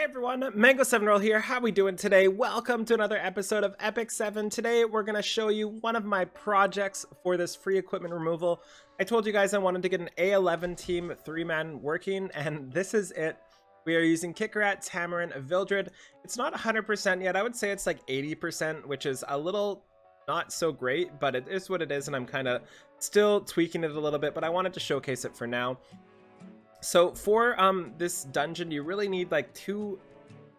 Hey everyone, Mango7Roll here. How we doing today? Welcome to another episode of Epic 7. Today we're going to show you one of my projects for this free equipment removal. I told you guys I wanted to get an A11 team 3-man working, and this is it. We are using Kikirat, Tamarin, Vildred. It's not 100% yet. I would say it's like 80%, which is a little not so great, but it is what it is, and I'm kind of still tweaking it a little bit, but I wanted to showcase it for now. So for this dungeon, you really need like 2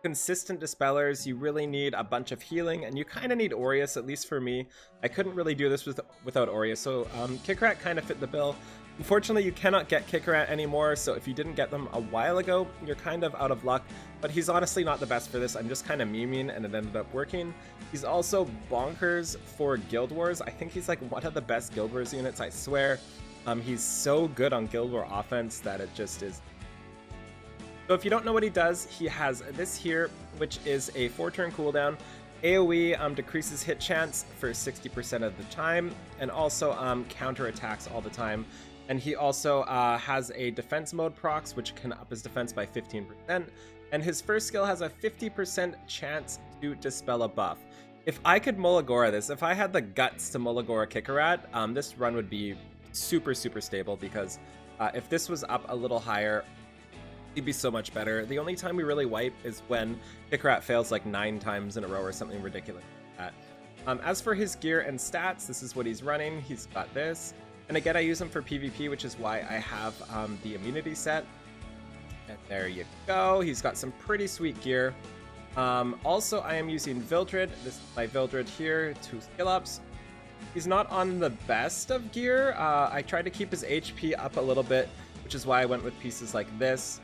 consistent dispellers. You really need a bunch of healing, and you kind of need Aureus, at least for me. I couldn't really do this without Aureus, so Kikirat kind of fit the bill. Unfortunately, you cannot get Kikirat anymore, so if you didn't get them a while ago, you're kind of out of luck. But he's honestly not the best for this. I'm just kind of memeing, and it ended up working. He's also bonkers for Guild Wars. I think he's like one of the best Guild Wars units, I swear. He's so good on Guild War offense that it just is. So if you don't know what he does, he has this here, which is a 4-turn cooldown. AoE decreases hit chance for 60% of the time, and also counter attacks all the time. And he also has a defense mode procs, which can up his defense by 15%. And his first skill has a 50% chance to dispel a buff. If I could Mulligora this, if I had the guts to Mulligora Kikirat, this run would be super stable, because if this was up a little higher, it'd be so much better. The only time we really wipe is when Kikirat fails like 9 times in a row or something ridiculous like that. As for his gear and stats, this is what he's running. He's got this, and again I use him for PvP, which is why I have the immunity set. And there you go. He's got some pretty sweet gear. Also, I am using Vildred. This is my Vildred here, 2 skill ups. He's not on the best of gear. I tried to keep his HP up a little bit, which is why I went with pieces like this.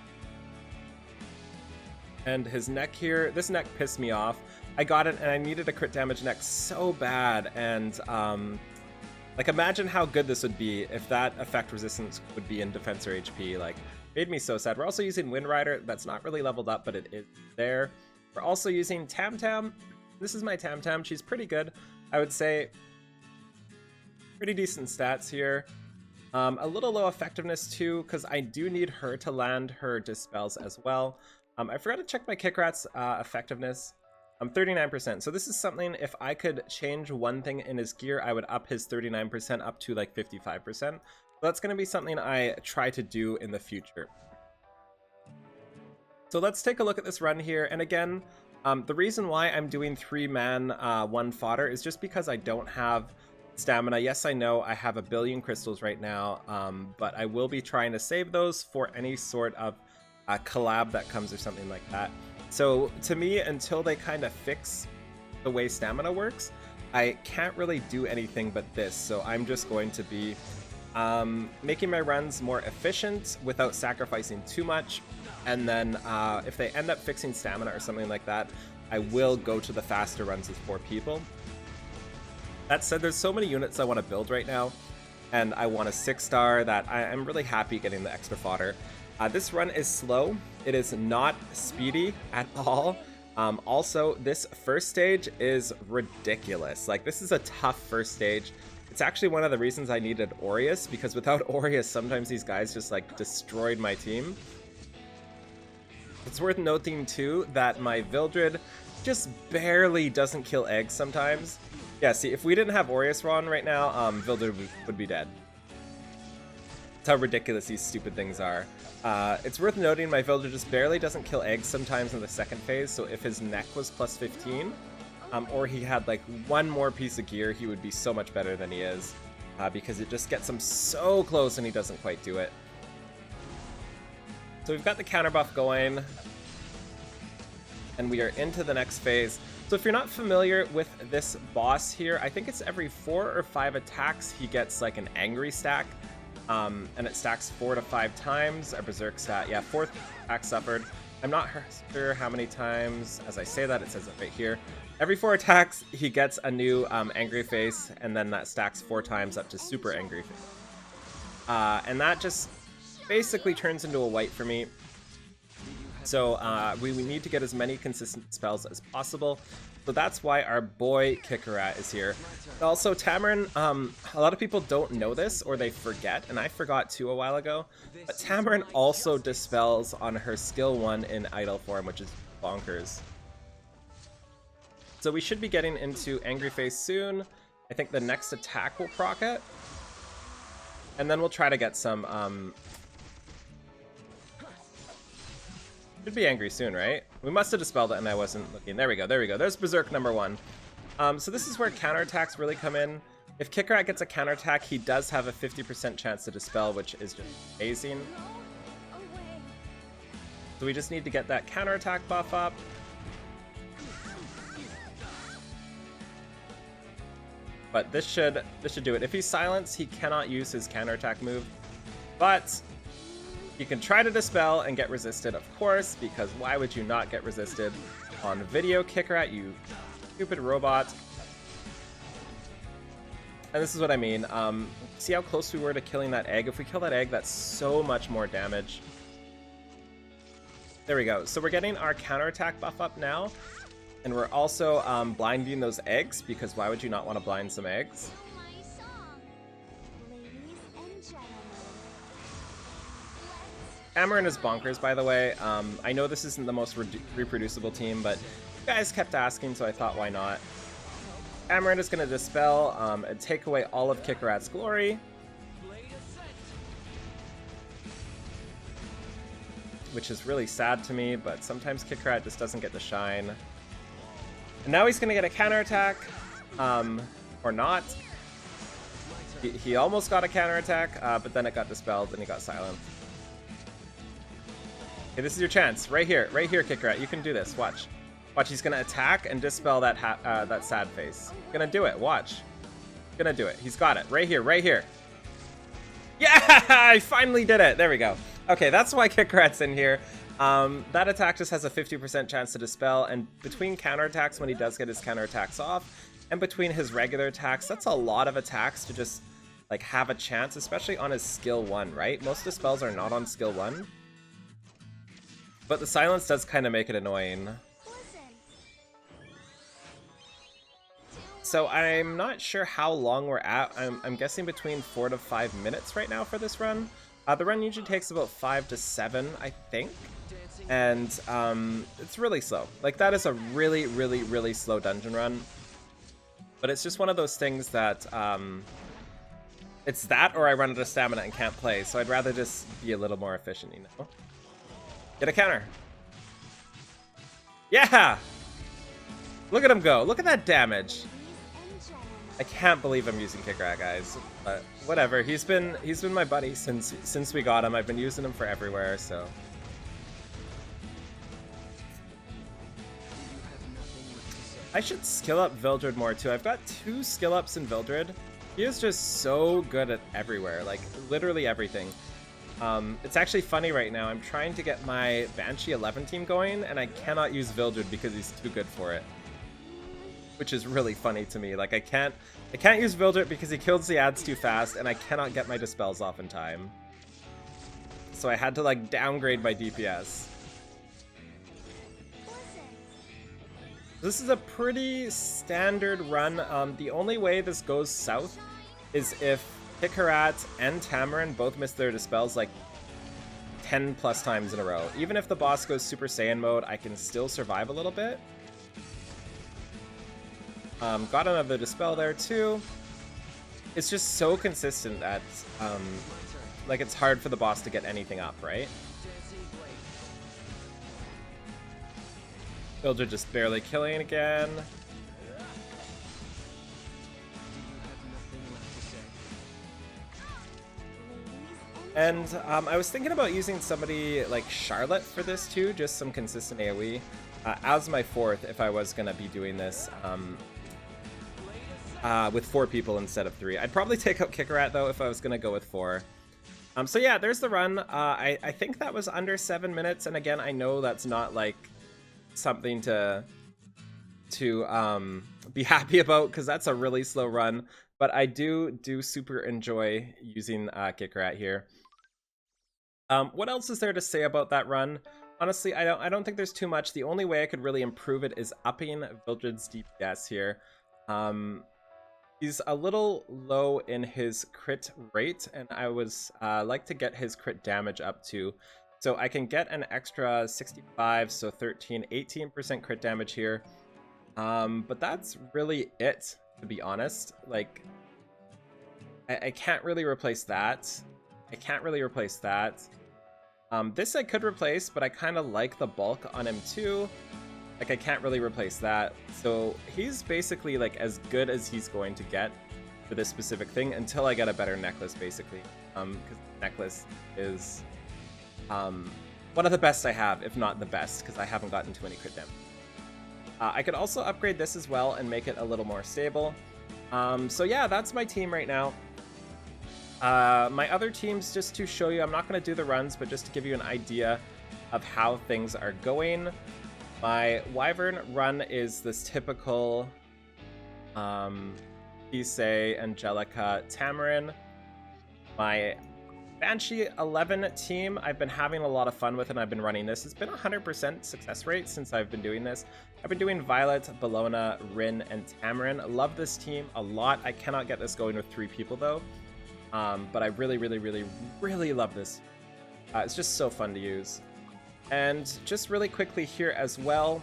And his neck here, this neck pissed me off. I got it and I needed a crit damage neck so bad. And like, imagine how good this would be if that effect resistance would be in defense or HP. Like, made me so sad. We're also using Wind Rider. That's not really leveled up, but it is there. We're also using Tam Tam. This is my Tam Tam. She's pretty good, I would say. Pretty decent stats here. A little low effectiveness too, because I do need her to land her dispels as well. I forgot to check my Kikirat's effectiveness. 39%. So this is something, if I could change one thing in his gear, I would up his 39% up to like 55%. So that's going to be something I try to do in the future. So let's take a look at this run here. And again, the reason why I'm doing 3-man 1 fodder is just because I don't have stamina. Yes, I know I have 1 billion crystals right now, but I will be trying to save those for any sort of collab that comes or something like that. So to me, until they kind of fix the way stamina works, I can't really do anything but this. So I'm just going to be making my runs more efficient without sacrificing too much. And then if they end up fixing stamina or something like that, I will go to the faster runs with 4 people. That said, there's so many units I want to build right now, and I want a 6-star that I'm really happy getting the extra fodder. This run is slow. It is not speedy at all. Also, this first stage is ridiculous. Like, this is a tough first stage. It's actually one of the reasons I needed Aureus, because without Aureus, sometimes these guys just like destroyed my team. It's worth noting too that my Vildred just barely doesn't kill eggs sometimes. Yeah, see, if we didn't have Aureus on right now, Vildred would be dead. That's how ridiculous these stupid things are. It's worth noting my Vildred just barely doesn't kill eggs sometimes in the second phase, so if his neck was plus 15, or he had like 1 more piece of gear, he would be so much better than he is, because it just gets him so close and he doesn't quite do it. So we've got the counter buff going, and we are into the next phase. So if you're not familiar with this boss here, I think it's every 4 or 5 attacks he gets like an angry stack, and it stacks 4 to 5 times. A berserk stat, yeah, 4 attacks suffered. I'm not sure how many times. As I say that, it says it right here. Every 4 attacks he gets a new angry face, and then that stacks 4 times up to super angry face. And that just basically turns into a wipe for me. So we need to get as many consistent spells as possible. So that's why our boy Kikirat is here. Also, Tamarin, a lot of people don't know this, or they forget, and I forgot too a while ago, but Tamarin also dispels on her skill 1 in idle form, which is bonkers. So we should be getting into Angry Face soon. I think the next attack will proc it. And then we'll try to get some, should be angry soon, right? We must have dispelled it and I wasn't looking. There we go, there we go. There's Berserk number 1. So this is where counterattacks really come in. If Kikirat gets a counterattack, he does have a 50% chance to dispel, which is just amazing. So we just need to get that counterattack buff up. But this should do it. If he's silenced, he cannot use his counterattack move. But you can try to dispel and get resisted, of course, because why would you not get resisted on video, Kikirat, you stupid robot. And this is what I mean. See how close we were to killing that egg? If we kill that egg, that's so much more damage. There we go. So we're getting our counterattack buff up now. And we're also blinding those eggs, because why would you not want to blind some eggs? Amarin is bonkers, by the way. I know this isn't the most reproducible team, but you guys kept asking, so I thought, why not? Amarin is going to dispel and take away all of Kikirat's glory. Which is really sad to me, but sometimes Kikirat just doesn't get to shine. And now he's going to get a counterattack, or not. He almost got a counterattack, but then it got dispelled and he got silenced. Okay, this is your chance, right here, Kikirat. You can do this. Watch, he's going to attack and dispel that that sad face. Gonna do it. Watch. Gonna do it. He's got it. Right here. Yeah, I finally did it. There we go. Okay, that's why Kikirat's in here. That attack just has a 50% chance to dispel, and between counterattacks when he does get his counterattacks off, and between his regular attacks, that's a lot of attacks to just like have a chance, especially on his skill 1, right? Most dispels are not on skill 1. But the silence does kind of make it annoying. So I'm not sure how long we're at. I'm guessing between 4 to 5 minutes right now for this run. The run usually takes about 5 to 7, I think. And it's really slow. Like, that is a really slow dungeon run. But it's just one of those things that it's that, or I run out of stamina and can't play. So I'd rather just be a little more efficient, you know? Get a counter. Yeah! Look at him go. Look at that damage. I can't believe I'm using Kikirat, guys. But whatever. He's been my buddy since we got him. I've been using him for everywhere, so. I should skill up Vildred more too. I've got 2 skill ups in Vildred. He is just so good at everywhere, like literally everything. It's actually funny right now. I'm trying to get my Banshee 11 team going, and I cannot use Vildred because he's too good for it. Which is really funny to me. Like, I can't use Vildred because he kills the ads too fast, and I cannot get my dispels off in time. So I had to like downgrade my DPS. This is a pretty standard run. The only way this goes south is if Kikirat and Tamarin both miss their dispels like 10 plus times in a row. Even if the boss goes Super Saiyan mode, I can still survive a little bit. Got another dispel there too. It's just so consistent that like it's hard for the boss to get anything up, right? Builder just barely killing again. And I was thinking about using somebody like Charlotte for this too, just some consistent AoE. As my 4th, if I was gonna be doing this with 4 people instead of 3. I'd probably take out Kikirat though if I was gonna go with 4. So yeah, there's the run. I think that was under 7 minutes, and again, I know that's not like something to be happy about because that's a really slow run, but I do super enjoy using Kikirat here. What else is there to say about that run? Honestly, I don't think there's too much. The only way I could really improve it is upping Vildred's DPS here. He's a little low in his crit rate, and I was like to get his crit damage up to So I can get an extra 65, so 13, 18% crit damage here. But that's really it, to be honest. Like, I can't really replace that. I can't really replace that. This I could replace, but I kind of like the bulk on him too. Like, I can't really replace that. So he's basically like as good as he's going to get for this specific thing until I get a better necklace, basically. Because the necklace is one of the best I have, if not the best, because I haven't gotten to any crit damage. I could also upgrade this as well and make it a little more stable. So yeah, that's my team right now. My other teams, just to show you, I'm not going to do the runs, but just to give you an idea of how things are going. My Wyvern run is this typical Issei, Angelica, Tamarin. My Banshee 11 team, I've been having a lot of fun with, and I've been running this. It's been 100% success rate since I've been doing this. I've been doing Violet, Bellona, Rin, and Tamarin. Love this team a lot. I cannot get this going with 3 people though. But I really, really, really, really love this. It's just so fun to use. And just really quickly here as well,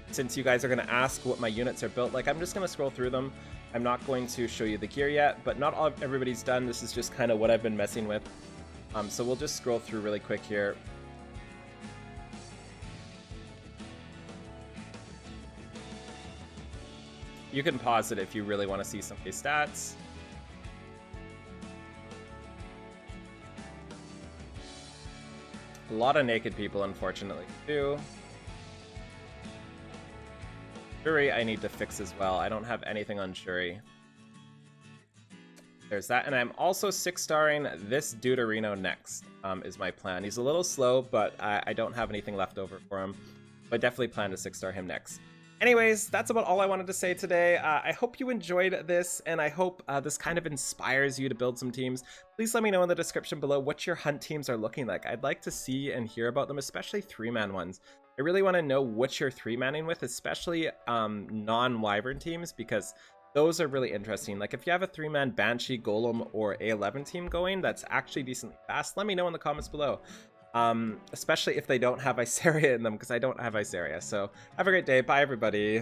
since you guys are going to ask what my units are built like, I'm just going to scroll through them. I'm not going to show you the gear yet, but not all everybody's done. This is just kind of what I've been messing with. So we'll just scroll through really quick here. You can pause it if you really want to see some of these stats. A lot of naked people, unfortunately, too. Shuri, I need to fix as well. I don't have anything on Shuri. There's that, and I'm also 6-starring this Deuterino next, is my plan. He's a little slow, but I don't have anything left over for him. But I definitely plan to 6-star him next. Anyways, that's about all I wanted to say today. I hope you enjoyed this, and I hope this kind of inspires you to build some teams. Please let me know in the description below what your hunt teams are looking like. I'd like to see and hear about them, especially 3-man ones. I really want to know what you're 3-manning with, especially non-Wyvern teams, because those are really interesting. Like, if you have a 3-man Banshee, Golem, or A11 team going that's actually decently fast, let me know in the comments below. Especially if they don't have Iseria in them, because I don't have Iseria. So have a great day. Bye, everybody.